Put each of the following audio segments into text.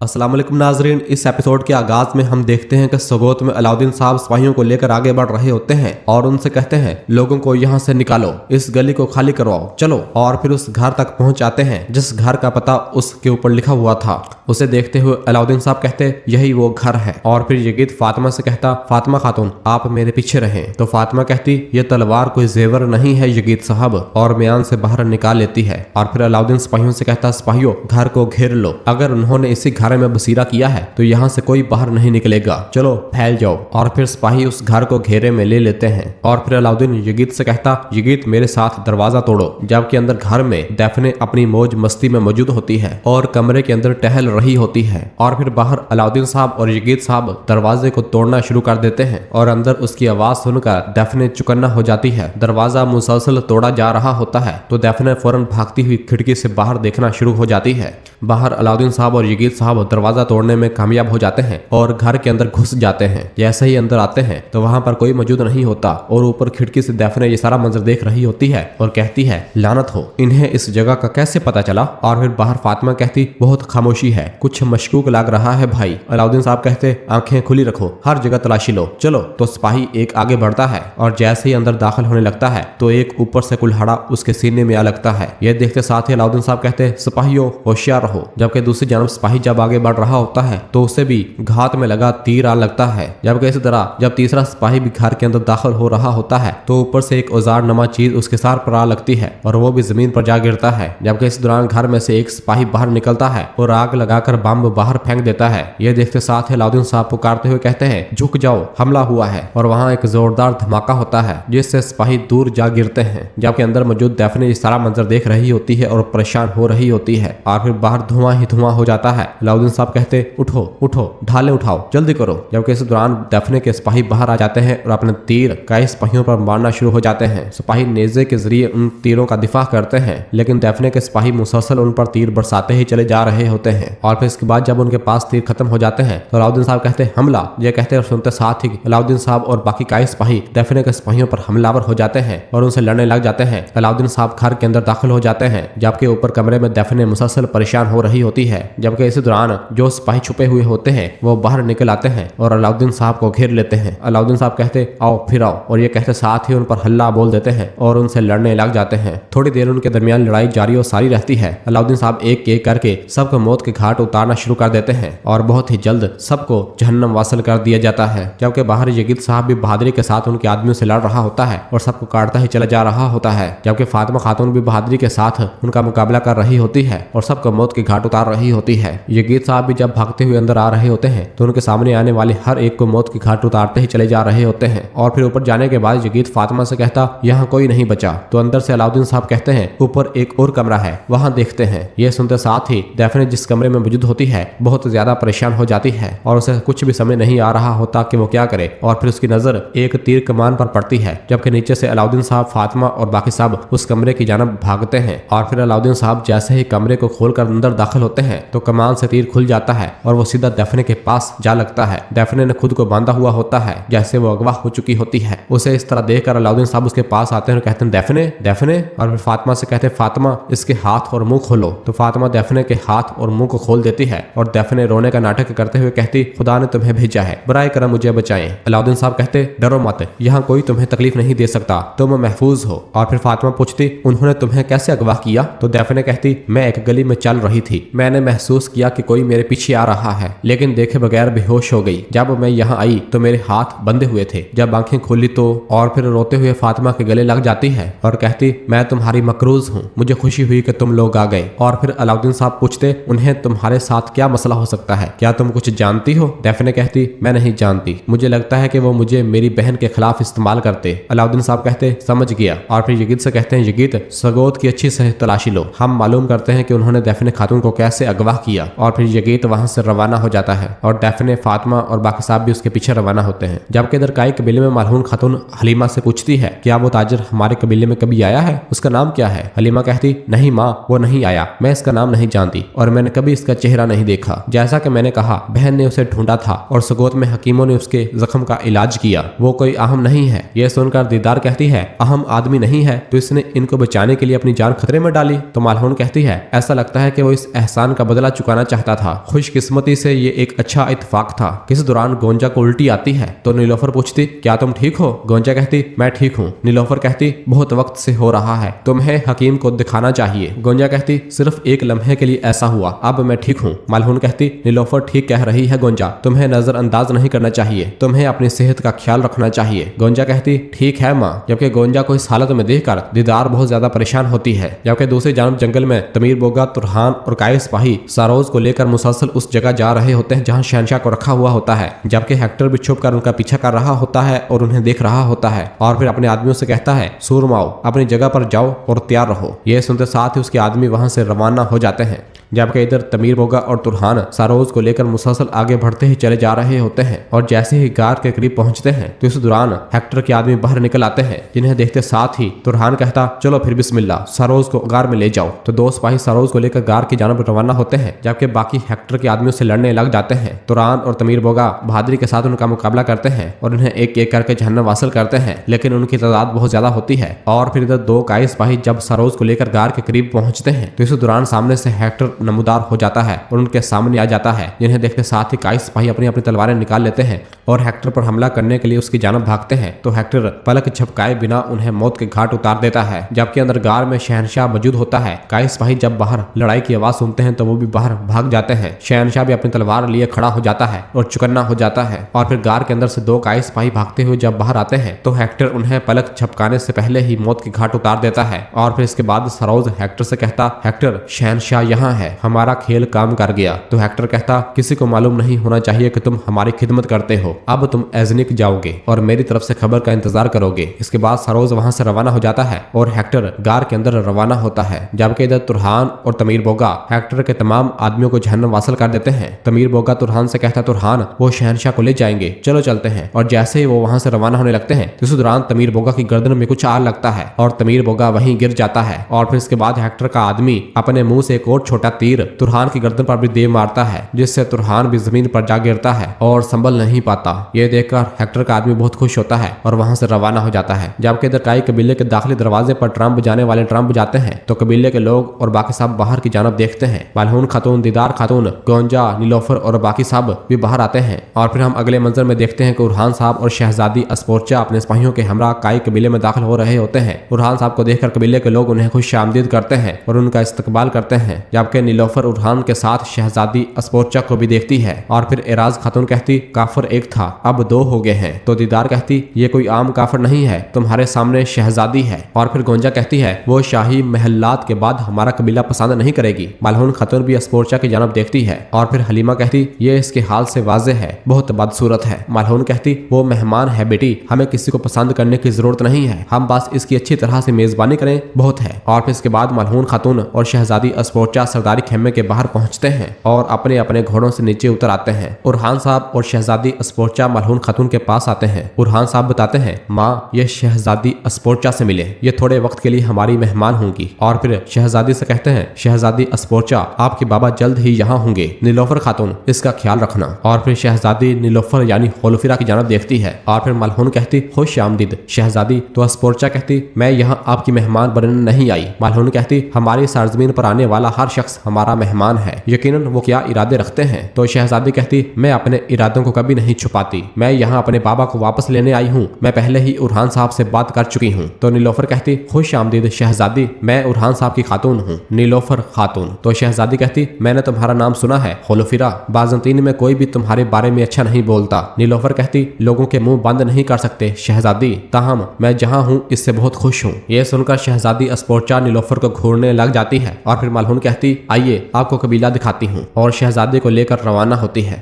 अस्सलाम वालेकुम नाजरीन। इस एपिसोड के आगाज में हम देखते हैं कि सगोत में अलाउद्दीन साहब सिपाहियों को लेकर आगे बढ़ रहे होते हैं और उनसे कहते हैं लोगों को यहाँ से निकालो, इस गली को खाली करवाओ, चलो। और फिर उस घर तक पहुंच जाते हैं जिस घर का पता उसके ऊपर लिखा हुआ था। उसे देखते हुए अलाउद्दीन साहब कहते यही वो घर है। और फिर यगीत फातिमा से कहता फातिमा खातून आप मेरे पीछे रहें। तो फातिमा कहती ये तलवार कोई जेवर नहीं है यगीत साहब, और म्यान से बाहर निकाल लेती है। और फिर अलाउद्दीन सिपाहियों से कहता सिपाहियों घर को घेर लो, अगर उन्होंने इसी घर में बसीरा किया है तो यहाँ से कोई बाहर नहीं निकलेगा, चलो फैल जाओ। और फिर सिपाही उस घर को घेरे में ले लेते हैं। और फिर अलाउद्दीन यगीत से कहता यगीत मेरे साथ दरवाजा तोड़ो, जबकि अंदर घर में दैफने अपनी मौज मस्ती में मौजूद होती है और कमरे के अंदर टहल रही होती है। और फिर बाहर अलाउद्दीन साहब और यगीत साहब दरवाजे को तोड़ना शुरू कर देते हैं और अंदर उसकी आवाज सुनकर दैफने चुकन्ना हो जाती है। दरवाजा मुसलसल तोड़ा जा रहा होता है तो दैफने फौरन भागती हुई खिड़की से बाहर देखना शुरू हो जाती है। बाहर अलाउद्दीन साहब और यगीत साहब दरवाजा तोड़ने में कामयाब हो जाते हैं और घर के अंदर घुस जाते हैं। जैसे ही अंदर आते हैं तो वहां पर कोई मौजूद नहीं होता और ऊपर खिड़की से दैफने ये सारा मंजर देख रही होती है और कहती है लानत हो, इन्हें इस जगह का कैसे पता चला। और फिर बाहर फातिमा कहती बहुत खामोशी है, कुछ मशकूक लग रहा है भाई। अलाउद्दीन साहब कहते आंखें खुली रखो, हर जगह तलाशी लो, चलो। तो सिपाही एक आगे बढ़ता है और जैसे ही अंदर दाखिल होने लगता है तो एक ऊपर से कुल्हाड़ा उसके सीने में आ लगता है। यह देखते साथ ही अलाउद्दीन साहब कहते सिपाहियों होशियार रहो। जबकि दूसरी जानब सिपाही जब आगे बढ़ रहा होता है तो उसे भी घात में लगा तीर आ लगता है। जबकि इसी तरह जब तीसरा सिपाही भी घर के अंदर दाखिल हो रहा होता है तो ऊपर से एक औजार नमा चीज उसके सर पर आ लगती है और वो भी जमीन पर जा गिरता है। जबकि इस दौरान घर में से एक सिपाही बाहर निकलता है और आग लगाकर बम बाहर फेंक देता है। यह देखते साथ ही अलाउद्दीन साहब पुकारते हुए कहते हैं झुक जाओ, हमला हुआ है। और वहां एक जोरदार धमाका होता है जिससे सिपाही दूर जा गिरते हैं। जबकि अंदर मौजूद दैफने ये सारा मंजर देख रही होती है और परेशान हो रही होती है। और फिर बाहर धुआं ही धुआं हो जाता है। अलाउद्दीन साहब कहते उठो उठो, ढाले उठाओ, जल्दी करो। जबकि इस दौरान दैफने के सिपाही बाहर आ जाते हैं और अपने तीर कई सिपाहियों पर मारना शुरू हो जाते हैं। सिपाही नेजे के जरिए उन तीरों का दिफा करते हैं लेकिन दैफने के सिपाही मुसलसल उन पर तीर बरसाते ही चले जा रहे होते हैं। और फिर इसके बाद जब उनके पास तीर खत्म हो जाते हैं तो अलाउद्दीन साहब कहते हमला। ये कहते और सुनते साथ ही अलाउद्दीन साहब और बाकी कई सिपाही दैफने के सिपाहियों पर हमलावर हो जाते हैं और उनसे लड़ने लग जाते हैं। अलाउद्दीन साहब घर के अंदर दाखिल हो जाते हैं जबकि ऊपर कमरे में दैफने मुसलसल परेशान हो रही होती है। जबकि इसी दौरान जो सिपाही छुपे हुए होते हैं वो बाहर निकल आते हैं और अलाउद्दीन साहब को घेर लेते हैं। अलाउद्दीन साहब कहते आओ फिर आओ, और ये कहते साथ ही उन पर हल्ला बोल देते हैं और उनसे लड़ने लग जाते हैं। थोड़ी देर उनके दरमियान लड़ाई जारी और सारी रहती है। अलाउद्दीन साहब एक एक करके सबको मौत के घाट उतारना शुरू कर देते हैं और बहुत ही जल्द सबको जहन्नम वासल कर दिया जाता है। जबकि बाहर यगीत साहब भी बहादुरी के साथ उनके आदमियों से लड़ रहा होता है और सबको काटता ही चला जा रहा होता है। जबकि फातिमा खातून भी बहादुरी के साथ उनका मुकाबला कर रही होती है और सबको मौत के घाट उतार रही होती है। यगीत साहब भी जब भागते हुए अंदर आ रहे होते हैं तो उनके सामने आने वाले हर एक को मौत के घाट उतारते ही चले जा रहे होते हैं। और फिर ऊपर जाने के बाद यगीत फातिमा से कहता यहाँ कोई नहीं बचा। तो अंदर से अलाउद्दीन साहब कहते हैं ऊपर एक और कमरा है, वहां देखते हैं। यह सुनते साथ ही दैफने जिस कमरे में मौजूद होती है बहुत ज्यादा परेशान हो जाती है और उसे कुछ भी समझ नहीं आ रहा होता कि वो क्या करे। और फिर उसकी नजर एक तीर कमान पर पड़ती है जबकि नीचे से अलाउद्दीन साहब, फातिमा और बाकी सब उस कमरे की जानब भागते हैं। और फिर अलाउद्दीन साहब जैसे ही कमरे को खोलकर अंदर दाखिल होते हैं तो कमान से तीर खुल जाता है और वो सीधा दैफने के पास जा लगता है। दैफने ने खुद को बांधा हुआ होता है जैसे वो अगवा हो चुकी होती है। उसे इस तरह देखकर अलाउद्दीन साहब उसके पास आते हैं और कहते हैं दैफने दैफने। और फिर फातिमा से कहते हैं फातिमा इसके हाथ और मुंह खोलो। तो फातिमा दैफने के हाथ और मुंह को खोल देती है और दैफने रोने का नाटक करते हुए कहती खुदा ने तुम्हें भेजा है, बराए करम मुझे बचाएं। अलाउद्दीन साहब कहते डरो मत, यहाँ कोई तुम्हें तकलीफ नहीं दे सकता, तुम महफूज हो। और फिर फातिमा पूछती उन्होंने तुम्हें कैसे अगवा किया। तो दैफने कहती मैं एक गली में चल रही थी, मैंने महसूस किया कि कोई मेरे पीछे आ रहा है लेकिन देखे बगैर बेहोश हो गई। जब मैं यहाँ आई तो मेरे हाथ बंधे हुए थे, जब आंखें खोली तो। और फिर रोते हुए फातिमा के गले लग जाती है और कहती मैं तुम्हारी मकरूज हूँ, मुझे खुशी हुई कि तुम लोग आ गए। और फिर अलाउद्दीन साहब पूछते उन्हें तुम्हारे साथ क्या मसला हो सकता है, क्या तुम कुछ जानती हो। दैफने कहती मैं नहीं जानती, मुझे लगता है कि वो मुझे मेरी बहन के खिलाफ इस्तेमाल करते। अलाउद्दीन साहब कहते समझ गया। और फिर यगीत से कहते हैं यगीत सगोत की अच्छी से तलाशी लो, हम मालूम करते हैं कि उन्होंने दैफने खातून को कैसे अगवा किया। और फिर यगीत वहां से रवाना हो जाता है और दैफने, फातिमा और बाकी साहब भी उसके पीछे रवाना होते हैं। जबकि इधर काई कबीले में मलहून खातून हलीमा से पूछती है क्या वो ताजिर हमारे कबीले में कभी आया है, उसका नाम क्या है। हलीमा कहती नहीं माँ वो नहीं आया, मैं इसका नाम नहीं जानती और मैंने कभी इसका चेहरा नहीं देखा। जैसा कि मैंने कहा बहन ने उसे ढूंढा था और सगोत में हकीमों ने उसके जख्म का इलाज किया, वो कोई अहम नहीं है। यह सुनकर दीदार कहती है अहम आदमी नहीं है तो इसने इनको बचाने के लिए अपनी जान खतरे में डाली। तो मालहून कहती है ऐसा लगता है कि वो इस एहसान का बदला चुकाना चाहता रहता था। खुशकिस्मती से ये एक अच्छा इत्तेफाक था। इस दौरान गोंजा को उल्टी आती है तो नीलोफर पूछती, क्या तुम ठीक हो? गोंजा कहती, मैं ठीक हूँ। नीलोफर कहती, बहुत वक्त से हो रहा है, तुम्हें हकीम को दिखाना चाहिए। गोंजा कहती, सिर्फ एक लम्हे के लिए ऐसा हुआ, अब मैं ठीक हूँ। मलहून कहती, नीलोफर ठीक कह रही है गोंजा, तुम्हें नजरअंदाज नहीं करना चाहिए, तुम्हें अपनी सेहत का ख्याल रखना चाहिए। गोंजा कहती, ठीक है माँ। जबकि गोंजा को इस हालत में देखकर दीदार बहुत ज्यादा परेशान होती है। जबकि दूसरी जानब जंगल में तमीर बोगा, तुरहान और काये सिपाही सरोज को लेकर मुसलसल उस जगह जा रहे होते हैं जहाँ शहनशाह को रखा हुआ होता है। जबकि हेक्टर भी छुप कर उनका पीछा कर रहा होता है और उन्हें देख रहा होता है और फिर अपने आदमियों से कहता है, सूरमाओ अपनी जगह पर जाओ और तैयार रहो। यह सुनते साथ ही उसके आदमी वहां से रवाना हो जाते हैं। जबकि इधर तमीर बोगा और तुरहान सरोज को लेकर मुसलसल आगे बढ़ते ही चले जा रहे होते हैं और जैसे ही गार के करीब पहुंचते हैं तो इस दौरान हेक्टर के आदमी बाहर निकल आते हैं, जिन्हें देखते साथ ही तुरहान कहता, चलो फिर बिस्मिल्लाह, सरोज को गार में ले जाओ। तो दो सिपाही सरोज को लेकर गार की जानब रवाना होते हैं, जबकि बाकी हेक्टर के आदमियों से लड़ने लग जाते हैं। तुरहान और तमीर बोगा बहादुरी के साथ उनका मुकाबला करते हैं और उन्हें एक एक करके जहन्नम हासिल करते हैं, लेकिन उनकी तादाद बहुत ज्यादा होती है। और फिर इधर दो काये सिपाही जब सरोज को लेकर गार के करीब पहुंचते हैं तो इस दौरान सामने से हेक्टर नमूदार हो जाता है और उनके सामने आ जाता है, जिन्हें देखते साथ ही काये सिपाही अपनी अपनी तलवारें निकाल लेते हैं और हेक्टर पर हमला करने के लिए उसकी जानब भागते हैं। तो हेक्टर पलक झपकाए बिना उन्हें मौत के घाट उतार देता है। जबकि अंदर गार में शहनशाह मौजूद होता है। काये सिपाही जब बाहर लड़ाई की आवाज सुनते हैं तो वो भी बाहर भाग जाते हैं। शहनशाह भी अपनी तलवार लिए खड़ा हो जाता है और चुकन्ना हो जाता है। और फिर गार के अंदर से दो काये सिपाही भागते हुए जब बाहर आते हैं तो हेक्टर उन्हें पलक झपकाने से पहले ही मौत के घाट उतार देता है। और फिर इसके बाद सरोज हेक्टर से कहता, हेक्टर शहनशाह यहाँ है, हमारा खेल काम कर गया। तो हेक्टर कहता, किसी को मालूम नहीं होना चाहिए कि तुम हमारी खिदमत करते हो, अब तुम एजनिक जाओगे और मेरी तरफ से खबर का इंतजार करोगे। इसके बाद सरोज वहां से रवाना हो जाता है और हेक्टर गार के अंदर रवाना होता है। जबकि इधर तुरहान और तमीर बोगा हेक्टर के तमाम आदमियों को जहन्नम वासल कर देते हैं। तमीर बोगा तुरहान से कहता, तुरहान वो शहनशाह को ले जाएंगे, चलो चलते हैं। और जैसे ही वो वहां से रवाना होने लगते हैं तो इस दौरान तमीर बोगा की गर्दन में कुछ आ लगता है और तमीर बोगा वहीं गिर जाता है। और फिर इसके बाद हेक्टर का आदमी अपने मुंह से एक और छोटा तीर तुरहान की गर्दन पर भी दे मारता है, जिससे तुरहान भी जमीन पर जा गिरता है और संभल नहीं पाता। ये देखकर हेक्टर का आदमी बहुत खुश होता है और वहां से रवाना हो जाता है। जबकि इधर काई कबीले के दाखिली दरवाजे पर ड्रम बजाने वाले ड्रम बजाते हैं तो कबीले के लोग और बाकी सब बाहर की जानब देखते हैं। मलहून खातून, दीदार खातून, गोंजा, नीलोफर और बाकी सब भी बाहर आते हैं। और फिर हम अगले मंजर में देखते हैं कि उरहान साहब और शहजादी अस्पोर्चा अपने सिपाहियों के हमरा काई कबीले में दाखिल हो रहे होते हैं। उरहान साहब को देखकर कबीले के लोग उन्हें खुश आमदीद करते हैं और उनका इस्तकबाल करते हैं। जबकि नीलोफर उरहान के साथ शहजादी अस्पोर्चा को भी देखती है। और फिर एराज खातून कहती, काफर एक था अब दो हो गए हैं। तो दीदार कहती, ये कोई आम काफर नहीं है, तुम्हारे सामने शहजादी है। और फिर गोंजा कहती है, वो शाही महल्लात के बाद हमारा कबीला पसंद नहीं करेगी। मलहून खातून भी अस्पोर्चा की जानब देखती है। और फिर हलीमा कहती, ये इसके हाल से वाज़ेह है, बहुत बदसूरत है। मलहून कहती, वो मेहमान है बेटी, हमें किसी को पसंद करने की जरूरत नहीं है, हम बस इसकी अच्छी तरह से मेजबानी करें बहुत है। और फिर इसके बाद मलहून खातून और शहजादी अस्पोर्चा सरदारी खेमे के बाहर पहुंचते हैं और अपने अपने घोड़ों से नीचे उतर आते हैं। उरहान साहब और शहजादी अस्पोर्चा मलहून खातून के पास आते हैं। उरहान साहब बताते हैं, माँ ये शहजादी अस्पोर्चा से मिले, ये थोड़े वक्त के लिए हमारी मेहमान होंगी। और फिर शहजादी से कहते हैं, शहजादी अस्पोर्चा आपके बाबा जल्द ही यहाँ होंगे, नीलोफर खातून इसका ख्याल रखना। और फिर शहजादी नीलोफर यानी होलफिरा की जानब देखती है। और फिर मलहून कहती, खुश आमदीद शहजादी। तो अस्पोर्चा कहती, मैं यहाँ आपकी मेहमान बनने नहीं आई। मलहून कहती, हमारी सरजमीन पर आने वाला हर शख्स हमारा मेहमान है, यकीनन वो क्या इरादे रखते हैं। तो शहजादी कहती, मैं अपने इरादों को कभी नहीं छुपाती, मैं यहाँ अपने बाबा को वापस लेने आई हूँ, मैं पहले ही उरहान साहब से बात कर चुकी हूँ। तो नीलोफर कहती, खुश आमदीद शहजादी, मैं उरहान साहब की खातून हूँ, नीलोफर खातून। तो शहजादी कहती, मैंने तुम्हारा नाम सुना है होलोफिरा, बाज़ंतीन में कोई भी तुम्हारे बारे में अच्छा नहीं बोलता। नीलोफर कहती, लोगों के मुंह बंद नहीं कर सकते शहजादी, ताहम मैं जहाँ हूँ इससे बहुत खुश हूँ। ये सुनकर शहजादी अस्पोर्चा नीलोफर को घूरने लग जाती है। और फिर मलहून कहती, आइए आपको कबीला दिखाती हूँ, और शहजादी को लेकर रवाना होती है।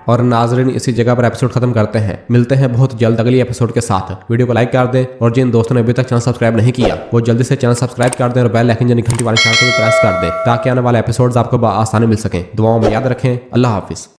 और नाजरीन इसी जगह पर एपिसोड खत्म करते हैं। मिलते हैं बहुत जल्द अगली एपिसोड के साथ। वीडियो को लाइक कर दें और जिन दोस्तों ने अभी तक चैनल सब्सक्राइब नहीं किया वो जल्दी से चैनल सब्सक्राइब कर दें और बेल आइकन यानी घंटी वाले निशान को भी प्रेस कर दें ताकि आने वाले एपिसोड्स आपको आसानी मिल सकें। दुआओं में याद रखें। अल्लाह हाफिज।